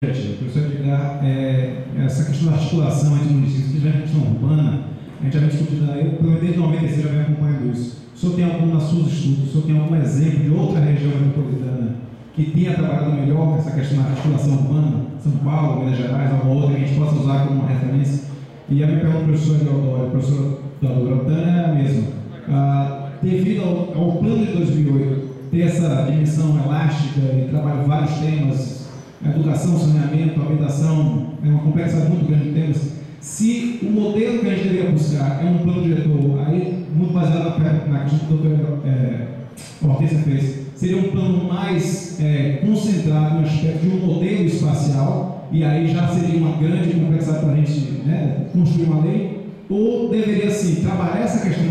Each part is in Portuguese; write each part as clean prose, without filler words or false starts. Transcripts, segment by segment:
Professor Edgar, essa questão da articulação entre municípios, que já é questão urbana, a gente já vem discutindo, eu pelo menos desde 96 já venho acompanhando isso. O senhor tem algum nas suas estudos, o senhor tem algum exemplo de outra região metropolitana que tenha trabalhado melhor nessa questão da articulação urbana, São Paulo, Minas Gerais, alguma outra que a gente possa usar como uma referência? E a minha pergunta para o professor Deodoro, professor Deodoro, é a mesma. Devido ao plano de 2008 ter essa dimensão elástica e trabalha vários temas, educação, saneamento, habitação, é uma complexidade muito grande de temas. Se o modelo que a gente deveria buscar é um plano diretor, aí muito baseado na questão que o doutor Hortência fez, seria um plano mais concentrado no aspecto de um modelo espacial, e aí já seria uma grande complexidade para a gente construir uma lei, ou deveria sim trabalhar essa questão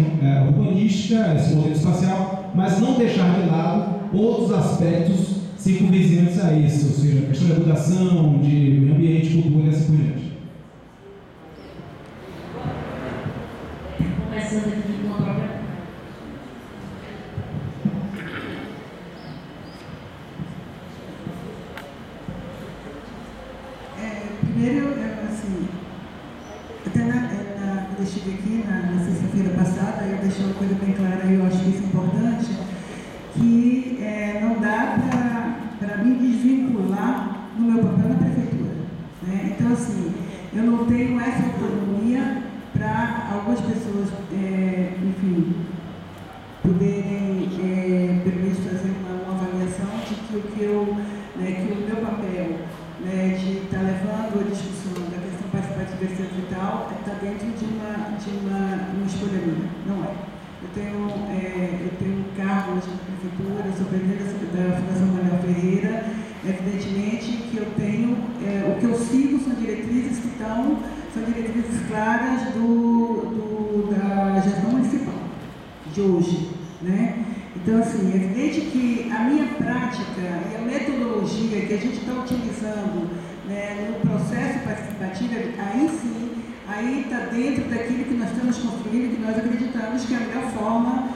urbanística, esse modelo espacial, mas não deixar de lado outros aspectos circunvizinhantes a isso, ou seja, a questão da educação, de meio ambiente, cultura e assim por diante. Começando aqui com a própria. Primeiro, assim, até quando eu estive aqui na sexta-feira passada, eu deixei uma coisa bem clara, e eu acho que isso é importante, que não dá para me desvincular no meu papel na prefeitura, né? Então, assim, eu não tenho essa autonomia para algumas pessoas, enfim, poderem, pelo menos, fazer uma avaliação de que o meu papel, de estar levando a discussão da questão participativa e digital está dentro de uma escolha minha, não é? Eu tenho um cargo hoje na prefeitura, eu sou presidente da Fundação Manuel Ferreira. Evidentemente que eu tenho, o que eu sigo são diretrizes são diretrizes claras da gestão municipal de hoje, né? Então, assim, é evidente que a minha prática e a metodologia que a gente está utilizando, no processo participativo, aí está dentro daquilo que nós estamos construindo, que nós acreditamos que é a melhor forma,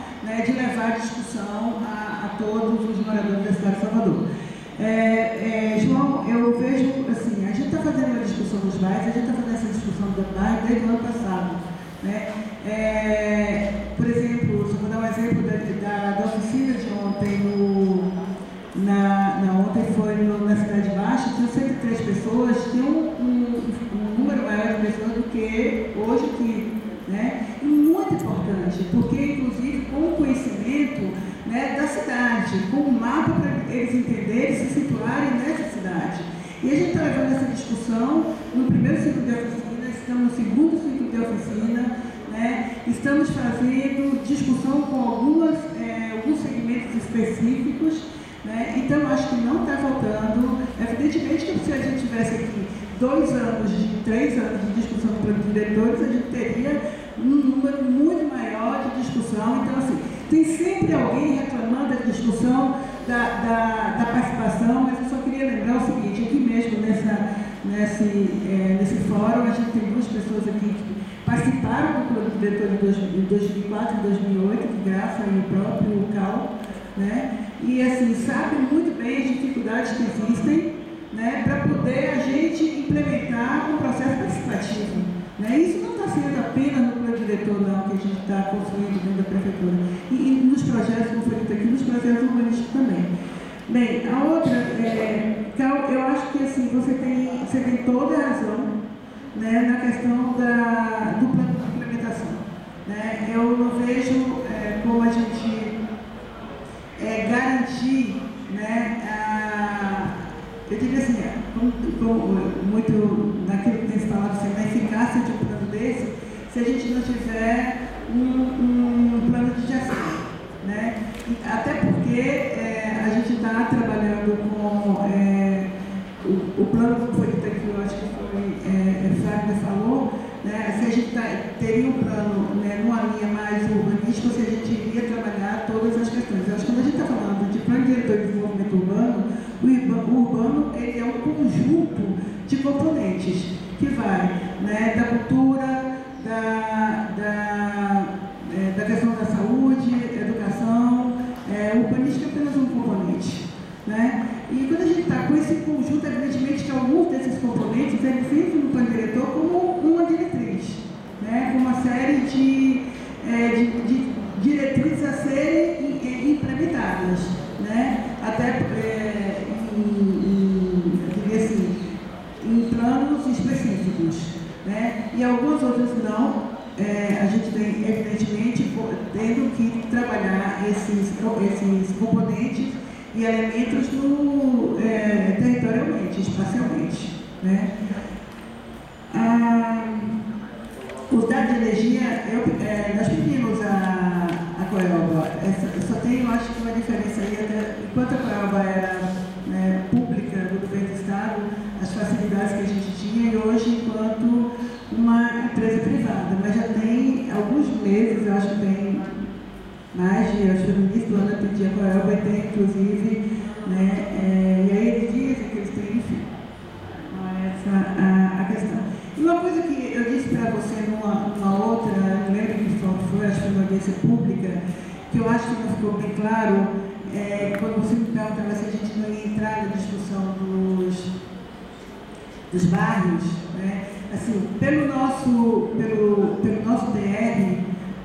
de levar a discussão a todos os moradores da cidade de Salvador. João, eu vejo, assim, a gente está fazendo uma discussão dos bairros, a gente está fazendo essa discussão do bairro desde o ano passado, né? Por exemplo, só vou dar um exemplo da oficina de ontem, ontem foi na Cidade Baixa, tinham 103 pessoas, tinha um número maior de pessoas do que hoje aqui, né? E muito importante, porque inclusive com o conhecimento, da cidade, com um mapa para eles entenderem, se situarem nessa cidade. E a gente está levando essa discussão no primeiro ciclo de oficina, estamos no segundo ciclo de oficina, estamos fazendo discussão com alguns segmentos específicos, então acho que não está faltando. Evidentemente que se a gente tivesse aqui 3 anos de discussão com os diretores, a gente teria um número muito maior de discussão. Então, assim, tem sempre alguém reclamando da discussão, da participação, mas eu só queria lembrar o seguinte, aqui mesmo nesse fórum, a gente tem 2 pessoas aqui que participaram do plano diretor em 2004 e 2008, que Graça e o próprio Cal, e assim, sabem muito bem as dificuldades que existem, para poder a gente implementar um processo participativo. Isso não está sendo apenas no plano diretor, não, que a gente está construindo dentro da prefeitura. E nos projetos, como foi dito aqui, nos projetos urbanísticos também. Bem, a outra, Cal, eu acho que assim, você tem toda a razão, na questão do plano de implementação. Eu não vejo como a gente garantir, eu diria assim, muito naquilo que tem se falado, assim, na eficácia de um plano desse, se a gente não tiver um plano de gestão, até porque a gente está trabalhando com o plano, como foi dito aqui, eu acho que foi Flávia falou, se a gente teria um plano numa linha mais urbanística, se a gente iria trabalhar todas as questões. Eu acho que quando a gente está falando de plano diretor de desenvolvimento urbano, o urbano ele é um conjunto de componentes que vai da cultura, da questão da saúde, educação, urbanística é apenas um componente. E quando a gente está com esse conjunto, evidentemente que alguns desses componentes é definido no plano diretor como uma diretriz, né? Com uma série de diretrizes a serem implementadas, né? Até eu diria assim, em planos específicos, né? E alguns outros não. A gente tem, evidentemente, tendo que trabalhar esses componentes e elementos territorialmente, espacialmente, né? Os dados de energia, nós pedimos a Coelba, só tem, eu acho que uma diferença aí, até, enquanto a Coelba era pública do governo do Estado, as facilidades que a gente tinha, e hoje, enquanto uma empresa privada, mas já tem alguns meses, eu acho que tem mais de, acho que no início do ano eu pedi a Coelba, e tem inclusive, né, e aí eles dizem que eles têm, enfim, essa a questão. E uma coisa que eu disse para você numa outra, não lembro que foi, acho que foi uma audiência pública, que eu acho que não ficou bem claro, quando você me perguntava se a gente não ia entrar na discussão dos bairros, né? Assim, pelo nosso DR,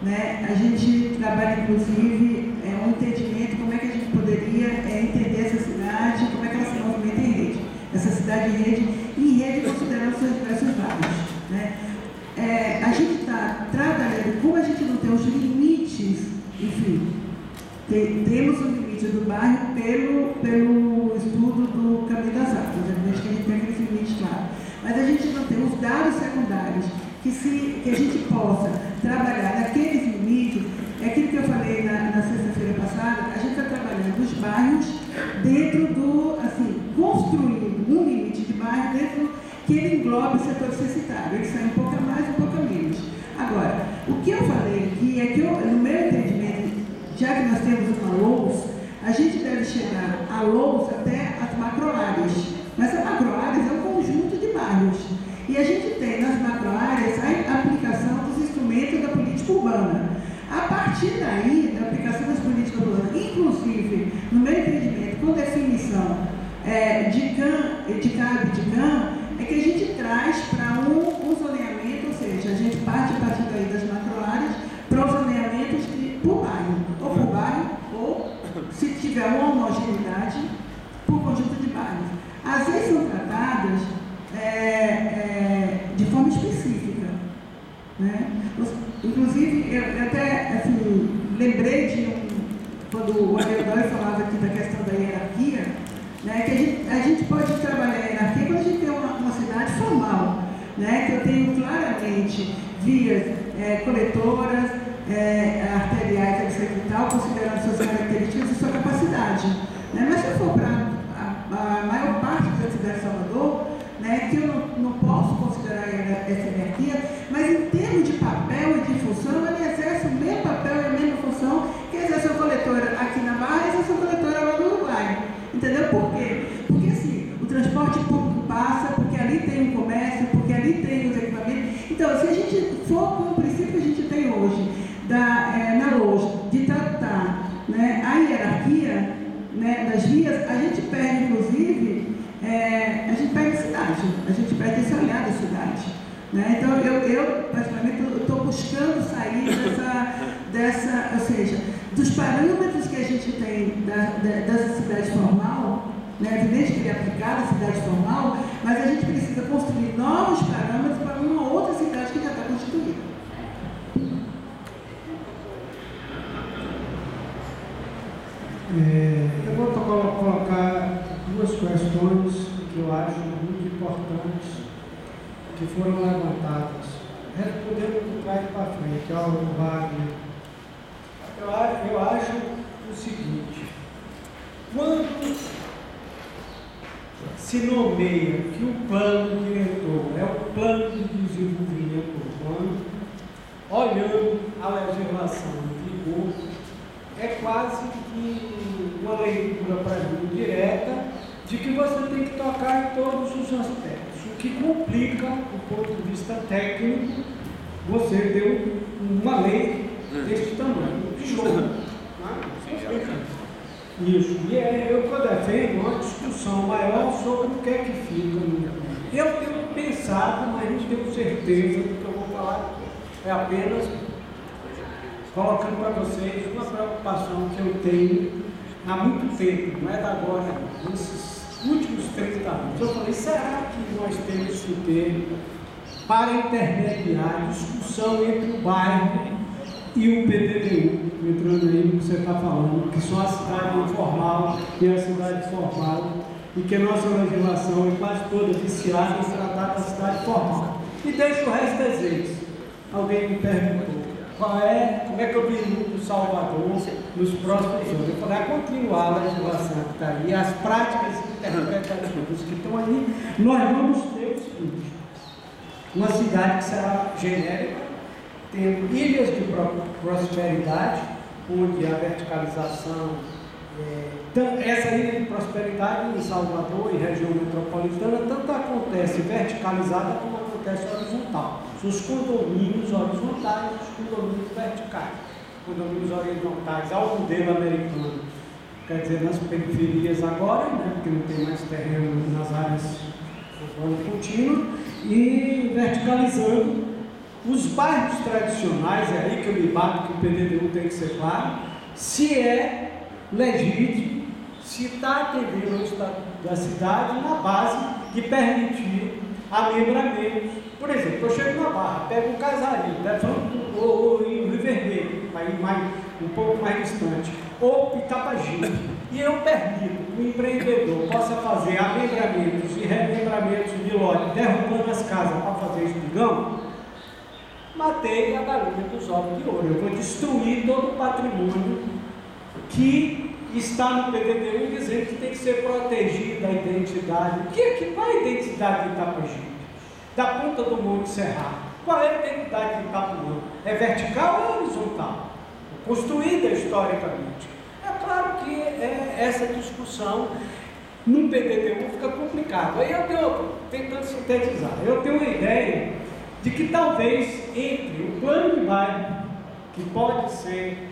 né, a gente trabalha inclusive um entendimento como é que a gente poderia entender essa cidade, como é que ela se movimenta em rede. Essa cidade em rede considerando seus diversos bairros, né? A gente está trabalhando, como a gente não tem os limites, enfim, temos o limite do bairro pelo estudo do caminho das águas, evidente que a gente tem aqueles limites claros, mas a gente não tem os dados secundários que a gente possa trabalhar naqueles limites. É aquilo que eu falei na sexta-feira passada, a gente está trabalhando os bairros dentro assim, construindo um limite de bairro dentro que ele englobe o setor censitário, ele sai um pouco a mais, um pouco a menos. Agora, o que eu falei aqui é que, no meu entendimento, já que nós temos uma LOUS, a gente deve chegar a LOUS até as macroáreas, mas as macroáreas é um conjunto de bairros. E a gente tem nas macroáreas a aplicação dos instrumentos da política urbana. A partir daí, da aplicação das políticas urbanas, inclusive, no meu entendimento, com definição de CAM, é que a gente traz para um zoneamento, ou seja, a gente parte a partir daí das macroáreas para os zoneamentos por bairro, ou se tiver uma homogeneidade, por conjunto de bairros. Às vezes são tratadas de forma específica, né? Inclusive, eu até assim, lembrei de quando o Ariel falava aqui da questão da hierarquia, né, que a gente pode trabalhar a hierarquia quando a gente tem uma cidade formal, né, que eu tenho claramente vias coletoras, arteriais, etc. e tal, considerando suas características e sua capacidade. Né? Mas se eu for para a maior parte da cidade de Salvador, né, que eu não posso considerar essa hierarquia, mas em termos de papel e de função, ela exerce o mesmo papel e a mesma função que exerce a coletora aqui na Barra e exerce a coletora lá no Uruguai. Entendeu por quê? Porque assim, o transporte público passa, porque ali tem um comércio, porque ali tem os equipamentos. Então, se a gente for com o princípio que a gente tem hoje, na LOUS, de tratar, né, a hierarquia, né, das vias, a gente perde, inclusive, a gente perde a cidade, a gente perde esse olhar da cidade. Né? Então, eu praticamente, estou buscando sair dessa, ou seja, dos parâmetros que a gente tem dessa cidade formal, né? Evidente que ele é aplicado à cidade formal, mas a gente precisa construir novos parâmetros para uma outra cidade que já está constituída. Eu vou colocar duas questões que eu acho muito importantes que foram levantadas, respondendo do trás para frente ao Wagner. Eu acho o seguinte: quando se nomeia que o plano diretor é o plano de desenvolvimento urbano, olhando a legislação em vigor, é quase que uma leitura para mim direta de que você tem que tocar em todos os aspectos, o que complica, do ponto de vista técnico, você deu uma lei desse tamanho. Show. Isso. E eu defendo uma discussão maior sobre o que é que fica no... Eu tenho pensado, mas não tenho certeza do que eu vou falar. É apenas colocando para vocês uma preocupação que eu tenho há muito tempo, não é da agora, nesses últimos 30 anos. Eu falei, será que nós temos que ter, para intermediar, discussão entre o bairro e o PDDU, entrando aí no que você está falando, que são a cidade informal e a cidade formal, e que a nossa legislação é quase toda viciada em tratar da cidade formal. E deixa o resto das vezes. Alguém me perguntou, como é que eu vislumbro Salvador nos próximos anos? Eu falei, a continuar a legislação que está aí, as práticas interpretativas que estão ali, nós vamos ter o seguinte, uma cidade que será genérica, tendo ilhas de prosperidade, onde a verticalização, essa ilha de prosperidade em Salvador e região metropolitana, tanto acontece verticalizada como acontece horizontal. São os condomínios horizontais e os condomínios verticais. Condomínios horizontais ao modelo americano, quer dizer, nas periferias agora, né, porque não tem mais terreno nas áreas urbano contínuo, e verticalizando os bairros tradicionais. É aí que eu me bato que o PDDU tem que ser claro, se é legítimo, se está atendendo ao estatuto da cidade na base de permitir amembramentos. Por exemplo, eu chego na Barra, pego um casarinho, ou em Rio Vermelho, para ir um pouco mais distante, ou Itabagi, e eu permito que o empreendedor possa fazer amembramentos e remembramentos de lote, derrubando as casas para fazer espigão, matei a galinha dos ovos de ouro. Eu vou destruir todo o patrimônio que está no PDDU, dizendo que tem que ser protegida a identidade. Qual é a identidade de Itabagi? Da ponta do Monte Serra. Qual é a identidade de Itapuã? É vertical ou horizontal? Construída historicamente. É claro que essa discussão no PDDU fica complicado. Aí eu estou tentando sintetizar. Eu tenho uma ideia de que talvez entre o plano de bairro, que pode ser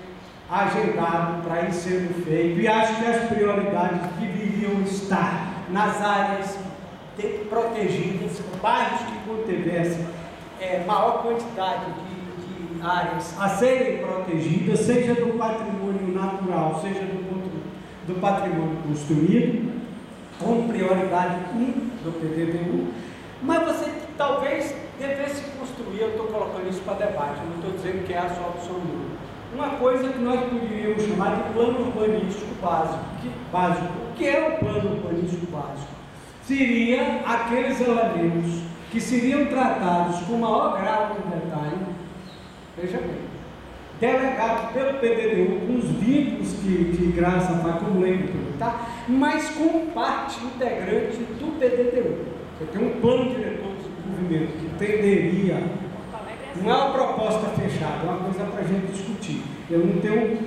agendado para ir sendo feito, e acho que as prioridades deveriam estar nas áreas protegidas, bairros que contivessem maior quantidade de áreas a serem protegidas, seja do patrimônio natural, seja do patrimônio construído, com prioridade 1 do PDDU, mas você talvez devesse construir, eu estou colocando isso para debate, eu não estou dizendo que é a solução número. Uma coisa que nós poderíamos chamar de plano urbanístico básico. O que é o plano urbanístico básico? Seria aqueles elementos que seriam tratados com maior grau de detalhe, veja bem, delegado pelo PDDU, com os vínculos que Graça faz como lei complementar, mas com parte integrante do PDDU. Você tem um plano diretor de desenvolvimento que tenderia, não é uma proposta fechada, é uma coisa para a gente discutir. Eu não tenho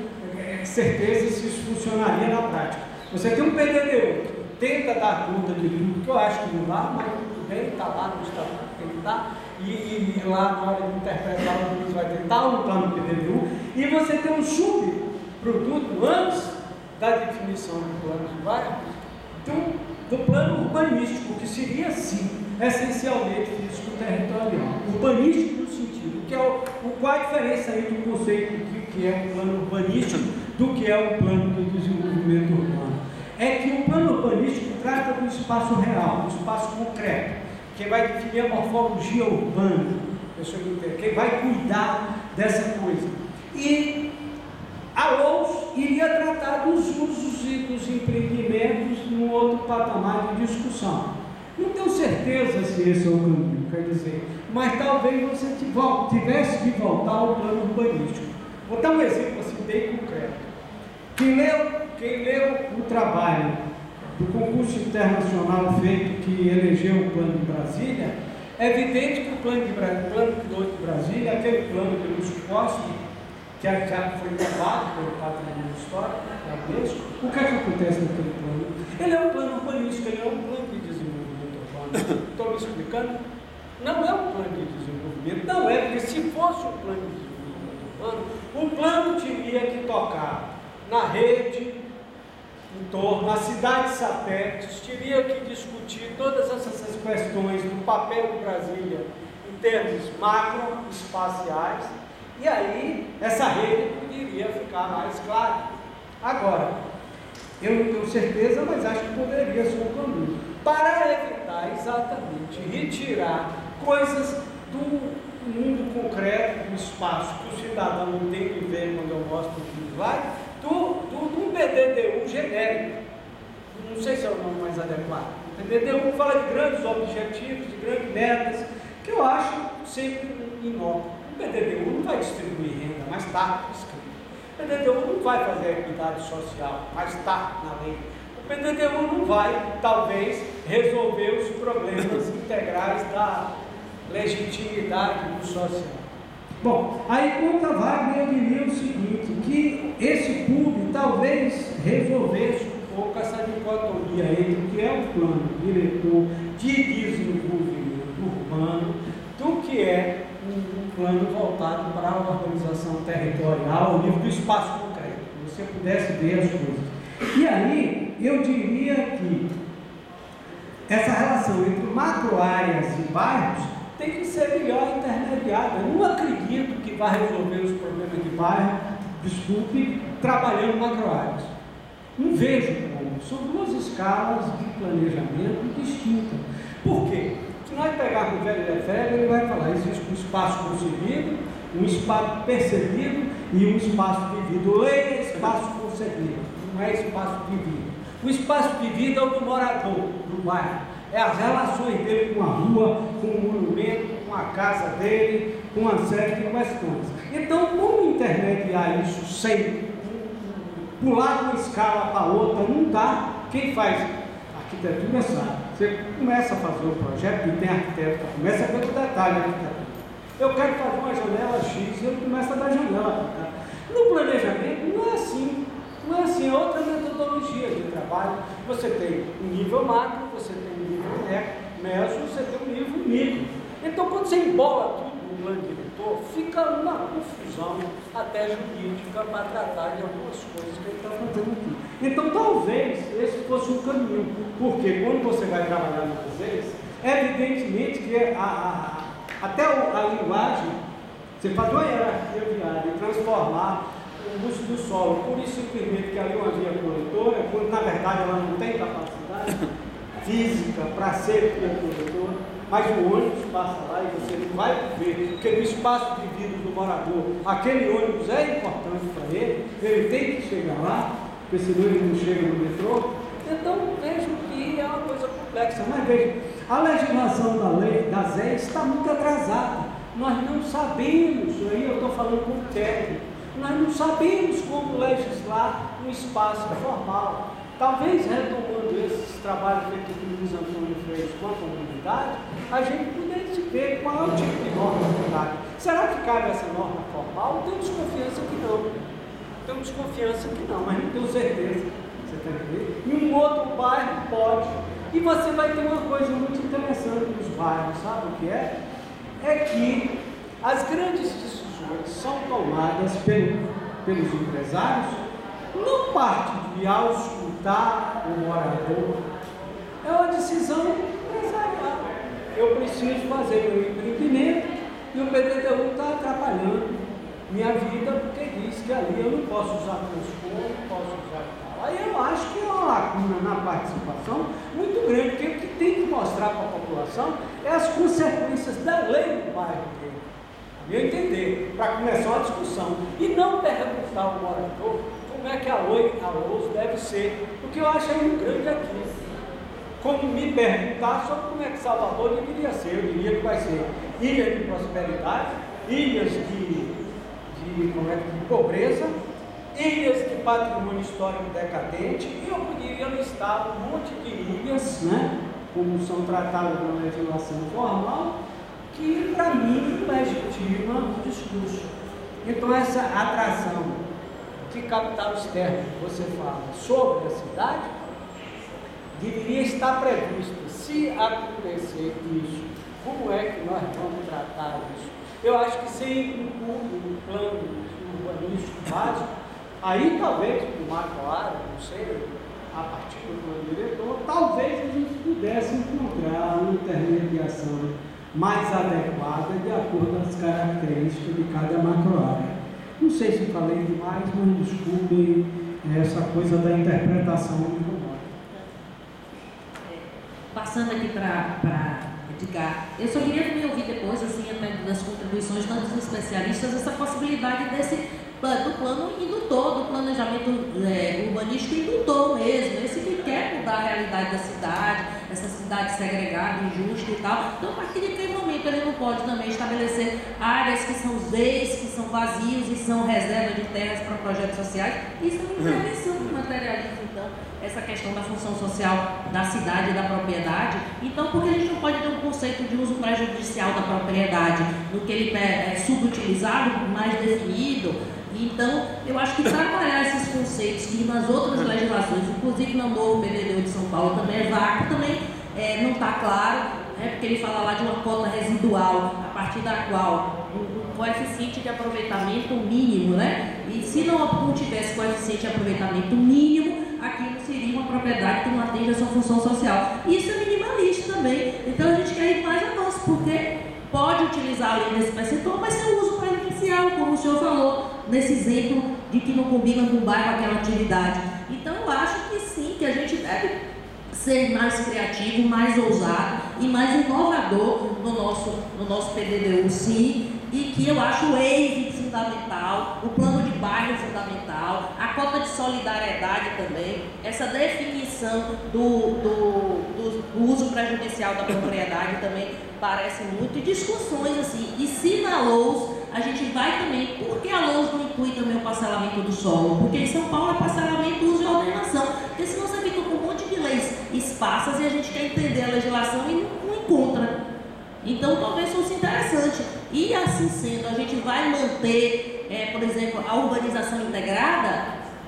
certeza se isso funcionaria na prática. Você tem um PDDU, tenta dar conta de tudo, que eu acho que não dá, mas tudo bem, está lá no estatuto, tem que estar, e lá na hora de interpretar o juiz vai tentar, ou está no PDDU, e você tem um subproduto antes da definição do plano de bairro, do plano urbanístico, que seria, sim, essencialmente físico-territorial. Urbanístico no sentido, que é qual a diferença aí do conceito de que é um plano urbanístico do que é um plano de desenvolvimento urbano? É que o plano urbanístico trata do espaço real, do espaço concreto, que vai definir a morfologia urbana, quem vai cuidar dessa coisa. E a LOUS iria tratar dos usos e dos empreendimentos num outro patamar de discussão. Não tenho certeza se esse é o caminho, quer dizer, mas talvez você tivesse que voltar ao plano urbanístico. Vou dar um exemplo assim bem concreto. Quem leu o trabalho do concurso internacional feito que elegeu o Plano de Brasília, é evidente que o plano piloto de Brasília, aquele plano de Lúcio Costa, que já foi levado pelo patrimônio histórico da Unesco, o que é que acontece naquele plano? Ele é um plano urbanístico, ele é um plano de desenvolvimento urbano. Estou me explicando? Não é um plano de desenvolvimento, não é, porque se fosse um plano de desenvolvimento urbano, o plano teria que tocar na rede em torno das cidades satélites, teria que discutir todas essas questões do papel de Brasília em termos macroespaciais, e aí essa rede poderia ficar mais clara. Agora, eu não tenho certeza, mas acho que poderia ser um caminho para evitar exatamente retirar coisas do mundo concreto, do espaço, que o cidadão não tem que ver quando eu mostro o slide, do PDD-1 genérico. Não sei se é o nome mais adequado. O PDD-1 fala de grandes objetivos, de grandes metas, que eu acho sempre inócuo. O PDD-1 não vai distribuir renda, mas está escrito. O PDD-1 não vai fazer equidade social, mas está na lei. O PDD-1 não vai, talvez, resolver os problemas integrais da legitimidade do social. Bom, aí quanto a Wagner, eu diria o seguinte, que esse PUB talvez resolvesse um pouco essa dicotomia entre o que é o plano diretor de desenvolvimento urbano do que é um plano voltado para a organização territorial, ao nível do espaço concreto, que você pudesse ver as coisas. E aí, eu diria que essa relação entre macro-áreas e bairros tem que ser melhor intermediada. Eu não acredito que vai resolver os problemas de bairro, desculpe, trabalhando macro-áreas. Não vejo como. São duas escalas de planejamento distintas. Por quê? Se nós pegarmos o velho Lefebvre, ele vai falar, existe um espaço concebido, um espaço percebido e um espaço vivido. Leia espaço concebido, não é espaço vivido. O espaço vivido é o do morador do bairro. É as relações dele com a rua, com o monumento, com a casa dele, com uma série de questões. Então, como intermediar isso sem pular de uma escala para outra? Não dá. Quem faz arquitetura sabe. Você começa a fazer o projeto e tem arquiteto, começa a ver o detalhe da arquitetura. Eu quero fazer uma janela X e ele começa a dar janela. No planejamento não é assim. Não é assim, é outra metodologia de trabalho. Você tem um nível macro, você tem um nível meso, você tem um nível micro. Então, quando você embola tudo no plano diretor, fica uma confusão até jurídica para tratar de algumas coisas que ele está fazendo aqui. Então, talvez esse fosse um caminho, porque quando você vai trabalhar no leis, evidentemente que até a linguagem, você faz uma hierarquia viária e transformar o uso do solo, por isso simplesmente que ali uma via coletora, quando na verdade ela não tem capacidade física para ser via coletora, mas o ônibus passa lá e você não vai ver, porque no espaço de vida do morador, aquele ônibus é importante para ele tem que chegar lá, porque senão ele não chega no metrô. Então vejo que é uma coisa complexa, mas veja, a legislação das leis está muito atrasada, nós não sabemos, aí eu estou falando com o técnico, nós não sabemos como legislar um espaço formal. Talvez, retomando esses trabalhos feitos por Luiz Antônio Freire com a comunidade, a gente pudesse ver qual é o tipo de norma que cabe. Será que cabe essa norma formal? Tenho desconfiança que não. Tenho desconfiança que não, mas não tenho certeza. Você está entendendo? Em um outro bairro pode. E você vai ter uma coisa muito interessante nos bairros, sabe o que é? É que as grandes decisões são tomadas pelos empresários, não parte de auscultar o morador, é uma decisão empresarial. Eu preciso fazer meu empreendimento e o PDD-1 está atrapalhando minha vida porque diz que ali eu não posso usar transporte, não posso usar tal. Aí eu acho que é uma lacuna na participação muito grande, porque o que tem que mostrar para a população é as consequências da lei do bairro dele. Eu entender, para começar uma discussão, e não perguntar ao morador como é que a luz deve ser, porque eu acho aí um grande aqui. Como me perguntar sobre como é que Salvador deveria ser, eu diria que vai ser ilha de prosperidade, ilhas de pobreza, ilhas de patrimônio histórico decadente, e eu poderia listar um monte de ilhas, né, como são tratadas na legislação formal, que para mim legitima o discurso. Então essa atração de capital externo que você fala sobre a cidade deveria estar prevista. Se acontecer isso, como é que nós vamos tratar isso? Eu acho que sem um plano urbanístico básico, aí talvez para o macro área, não sei, a partir do plano diretor, talvez a gente pudesse encontrar uma intermediação mais adequada de acordo com as características de cada macroárea. Não sei se falei demais, mas desculpem essa coisa da interpretação do incomoda. Passando aqui para Edgar, eu só queria me ouvir depois, assim, até das contribuições dos especialistas, essa possibilidade do plano indutor, do planejamento urbanístico indutor mesmo, esse que quer mudar a realidade da cidade, essa cidade segregada, injusta e tal. Então, a partir de que momento ele não pode também estabelecer áreas que são ZEIs, que são vazios e são reserva de terras para projetos sociais? Isso é uma intervenção do materialismo, então, essa questão da função social da cidade e da propriedade. Então, por que a gente não pode ter um conceito de uso prejudicial da propriedade, no que ele é subutilizado, mais definido? Então, eu acho que trabalhar esses conceitos que nas outras legislações, inclusive no novo PDD de São Paulo também é vago, também não está claro, né, porque ele fala lá de uma cota residual, a partir da qual o coeficiente de aproveitamento mínimo, né? E se não tivesse coeficiente de aproveitamento mínimo, aquilo seria uma propriedade que não atende a sua função social. E isso é minimalista também. Então, a gente quer ir mais avanço, porque pode utilizar a lei desse percentual, mas sem uso prejudicial, como o senhor falou, nesse exemplo de que não combina com o bairro aquela atividade. Então, eu acho que sim, que a gente deve ser mais criativo, mais ousado e mais inovador no nosso PDDU, sim, e que eu acho o EIV fundamental, o plano de bairro fundamental, a cota de solidariedade também, essa definição do uso prejudicial da propriedade também parece muito, e discussões assim, e se na LOUS a gente vai também, por que a LOUS não inclui também o parcelamento do solo? Porque em São Paulo é parcelamento, uso e ordenação, porque senão você fica com um monte de leis esparsas e a gente quer entender a legislação e não encontra. Então, talvez fosse interessante. E assim sendo, a gente vai manter, por exemplo, a urbanização integrada,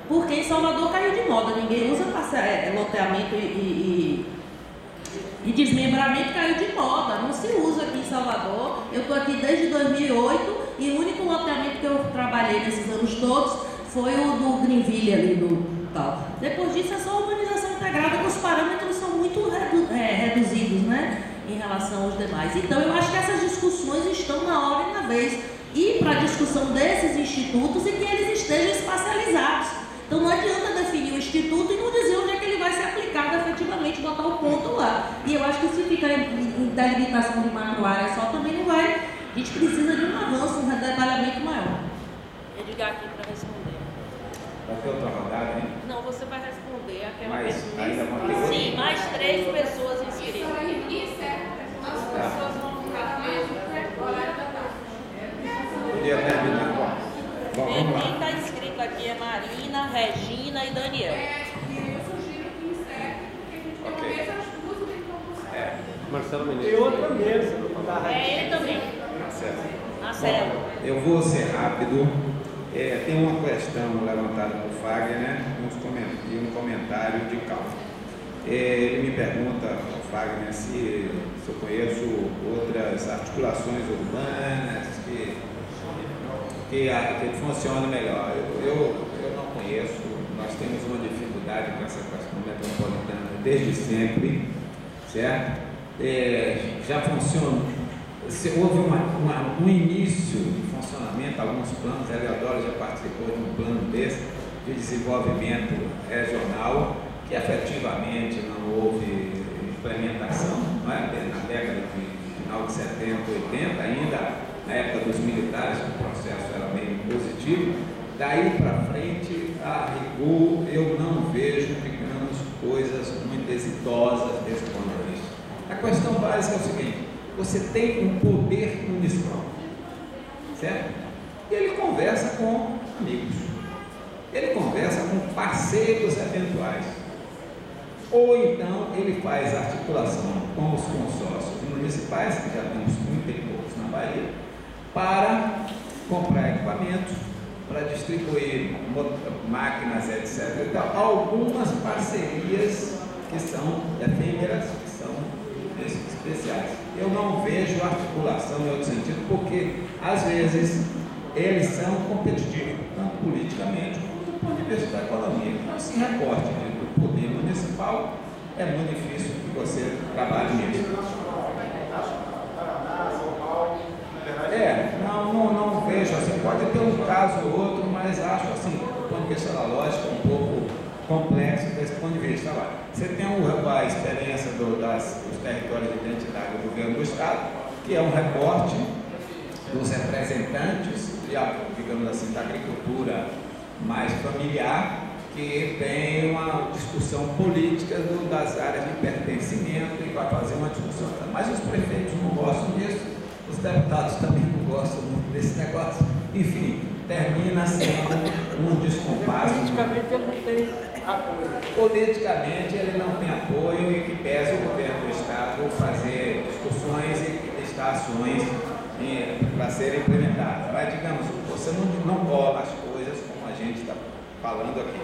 porque em Salvador caiu de moda, ninguém usa loteamento e desmembramento, caiu de moda, não se usa aqui em Salvador. Eu estou aqui desde 2008 e o único loteamento que eu trabalhei nesses anos todos foi o do Greenville ali, do tal. Depois disso é só urbanização integrada, que os parâmetros são muito reduzidos, né, em relação aos demais. Então, eu acho que essas discussões estão na hora e na vez. E para a discussão desses institutos e que eles estejam espacializados. Então, não adianta definir o instituto e não dizer onde é que ele vai ser aplicado efetivamente, botar o ponto lá. E eu acho que se ficar em delimitação de macroárea só, também não vai. A gente precisa de um avanço, um detalhamento maior. Edgar aqui para responder. Vai ter outra rodada, hein? Não, você vai responder aquela Mas pergunta. ainda vão ter outra? Sim, mais 3 pessoas inscritas. Isso aí, as pessoas vão ficar presas agora da tarde. Podia terminar. Bom, vamos lá. Quem está inscrito aqui é Marina, Regina e Daniel. Eu sugiro que encerre, porque a gente tem uma mesa às 2 e tem que Marcelo Tem Menezes. outra mesa. É ele também. Marcelo. Eu vou ser rápido. Tem uma questão levantada por Fagner, né? E um comentário de Calvo. Ele me pergunta, Fagner, se eu conheço outras articulações urbanas que funcionam melhor. Eu não conheço. Nós temos uma dificuldade com essa questão metropolitana desde sempre, certo? Já funciona. Houve um início de funcionamento, alguns planos, a Eleodoro já participou de um plano desse, de desenvolvimento regional, que efetivamente não houve implementação, não é? Na década de final de 70, 80, ainda na época dos militares, o processo era meio positivo. Daí para frente, a rigor, eu não vejo, digamos, coisas muito exitosas desse ponto de vista. A questão básica é o seguinte: você tem um poder municipal, certo? E ele conversa com amigos, ele conversa com parceiros eventuais, ou então ele faz articulação com os consórcios municipais, que já temos muito e poucos na Bahia, para comprar equipamentos, para distribuir máquinas, etc. E tal. Algumas parcerias que são efêmeras, que são especiais. Eu não vejo articulação em outro sentido, porque às vezes eles são competitivos, tanto politicamente quanto do ponto de vista da economia. Então, esse recorte do poder municipal é muito difícil que você trabalhe nisso. Não vejo assim, pode ter um caso ou outro, mas acho assim, do ponto de vista da lógica, um pouco complexo desse ponto de vista. Você tem a experiência dos territórios de identidade do governo do Estado, que é um recorte dos representantes, digamos assim, da agricultura mais familiar, que tem uma discussão política das áreas de pertencimento e vai fazer uma discussão. Mas os prefeitos não gostam disso, os deputados também não gostam muito desse negócio. Enfim, termina sendo um descompasso. Politicamente ele não tem apoio. Politicamente ele não tem apoio e que pesa o governo do Estado fazer discussões e listar ações para serem implementadas. Mas, digamos, você não cola as coisas como a gente está falando aqui.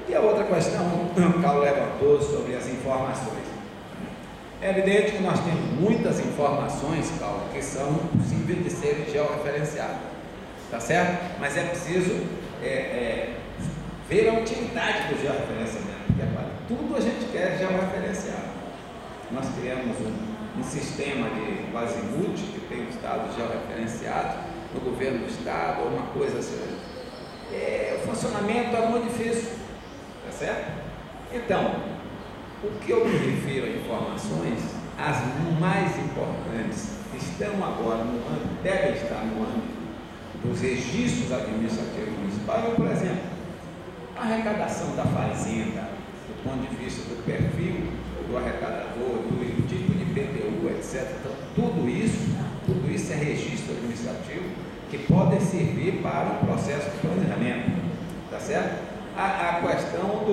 E a outra questão que o Carlos levantou sobre as informações. É evidente que nós temos muitas informações, Carlos, que são possíveis de serem georreferenciadas, tá certo? Mas é preciso ver a utilidade do georreferenciamento, porque tudo a gente quer georreferenciar. Nós criamos um sistema de Quasimodo, que tem os dados georreferenciados no governo do Estado, ou uma coisa assim. O funcionamento é muito difícil, tá certo? Então, o que eu me refiro a informações, as mais importantes, estão agora devem estar no âmbito dos registros administrativos municipais. Por exemplo, a arrecadação da fazenda, do ponto de vista do perfil do arrecadador, do tipo de PTU, etc. Então, tudo isso é registro administrativo que pode servir para um processo de planejamento, tá certo? A questão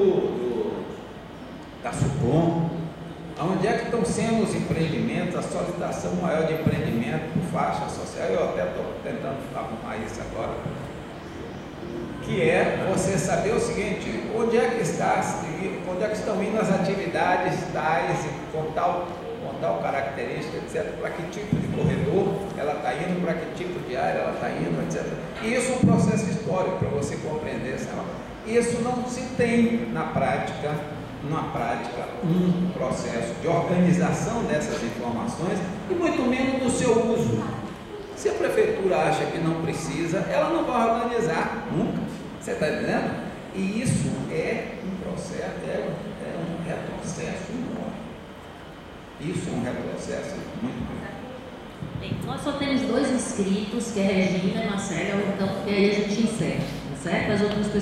da SUCOM, onde é que estão sendo os empreendimentos, a solicitação maior de empreendimento por faixa social, eu até estou tentando arrumar isso agora, que é você saber o seguinte, onde é que estão indo as atividades tais, com tal característica, etc., para que tipo de corredor ela está indo, para que tipo de área ela está indo, etc. E isso é um processo histórico para você compreender, sabe? Isso não se tem na prática, um processo de organização dessas informações e muito menos do seu uso. Se a prefeitura acha que não precisa, ela não vai organizar nunca. Você está entendendo? E isso é um processo, um retrocesso enorme. Isso é um retrocesso muito grande. Bem, nós só temos 2 inscritos, que é Regina e Marcela, então, e aí a gente encerra, tá certo? As outras pessoas